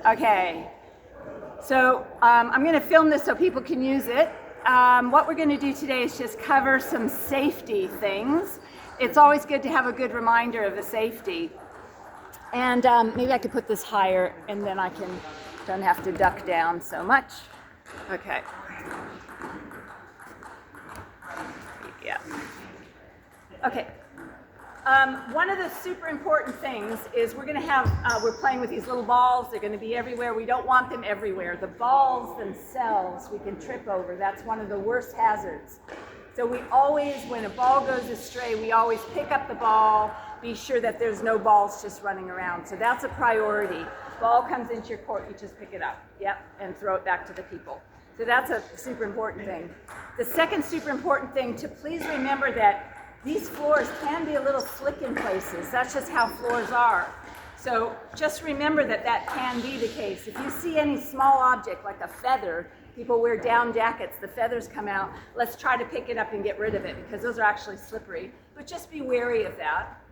Okay, so I'm going to film this so people can use it. What we're going to do today is just cover some safety things. It's always good to have a good reminder of the safety. And maybe I could put this higher and then don't have to duck down so much. Okay. Yeah. Okay. One of the super important things is we're playing with these little balls. They're going to be everywhere. We don't want them everywhere. The balls themselves we can trip over. That's one of the worst hazards. So we always, when a ball goes astray, we always pick up the ball, be sure that there's no balls just running around. So that's a priority. Ball comes into your court, you just pick it up, and throw it back to the people. So that's a super important thing. The second super important thing, to please remember that these floors can be a little slick in places. That's just how floors are. So just remember that can be the case. If you see any small object like a feather, people wear down jackets, the feathers come out, let's try to pick it up and get rid of it because those are actually slippery. But just be wary of that.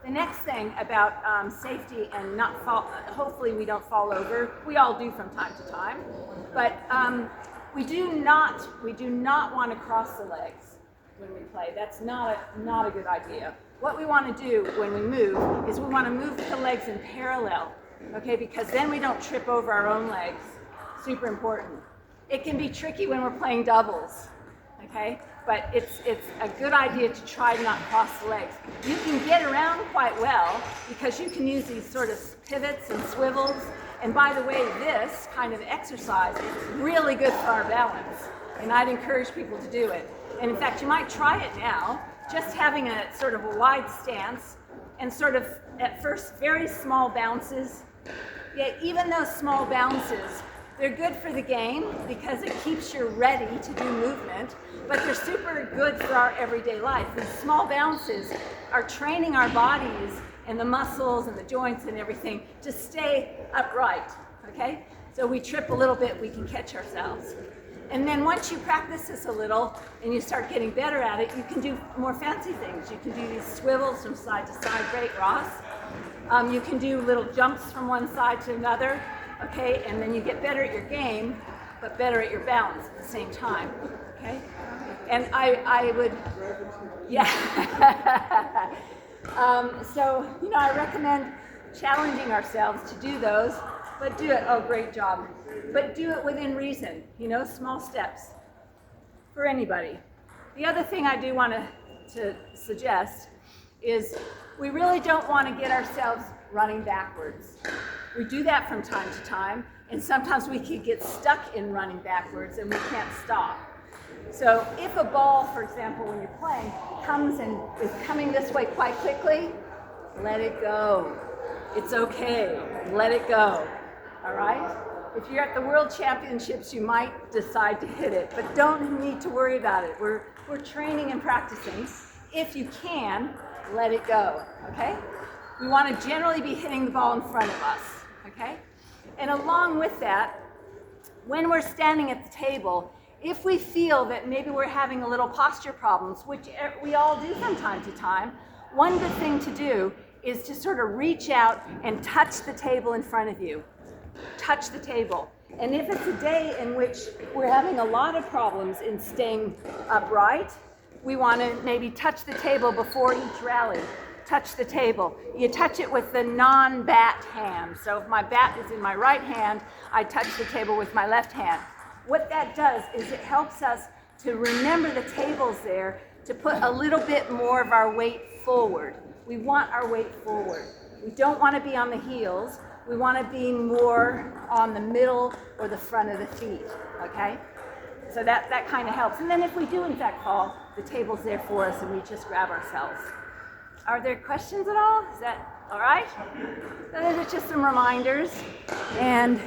The next thing about safety and hopefully we don't fall over. We all do from time to time, but we do not want to cross the legs when we play. That's not a good idea. What we want to do when we move is we want to move the legs in parallel, okay? Because then we don't trip over our own legs. Super important. It can be tricky when we're playing doubles, okay? But it's a good idea to try to not cross the legs. You can get around quite well because you can use these sort of pivots and swivels. And by the way, this kind of exercise is really good for our balance. And I'd encourage people to do it. And in fact, you might try it now, just having a sort of a wide stance and sort of at first very small bounces. Yeah, even those small bounces, they're good for the game because it keeps you ready to do movement, but they're super good for our everyday life. These small bounces are training our bodies and the muscles and the joints and everything to stay upright, okay? So we trip a little bit, we can catch ourselves. And then once you practice this a little and you start getting better at it, you can do more fancy things. You can do these swivels from side to side, great, Ross. You can do little jumps from one side to another, okay? And then you get better at your game, but better at your balance at the same time, okay? And I would, yeah. So, I recommend challenging ourselves to do those, but do it, oh, great job. But do it within reason, small steps for anybody. The other thing I do want to suggest is we really don't want to get ourselves running backwards. We do that from time to time, and sometimes we can get stuck in running backwards and we can't stop. So if a ball, for example, when you're playing, comes and is coming this way quite quickly, let it go. It's okay. Let it go. All right? If you're at the World Championships, you might decide to hit it, but don't need to worry about it. We're training and practicing. If you can, let it go, okay? We want to generally be hitting the ball in front of us, okay? And along with that, when we're standing at the table, if we feel that maybe we're having a little posture problems, which we all do from time to time, one good thing to do is to sort of reach out and touch the table in front of you. Touch the table. And if it's a day in which we're having a lot of problems in staying upright, we want to maybe touch the table before each rally. Touch the table. You touch it with the non-bat hand. So if my bat is in my right hand, I touch the table with my left hand. What that does is it helps us to remember the table's there, to put a little bit more of our weight forward. We want our weight forward. We don't want to be on the heels. We want to be more on the middle or the front of the feet, okay? So that kind of helps. And then if we do in fact fall, the table's there for us and we just grab ourselves. Are there questions at all? Is that all right? So those are just some reminders. And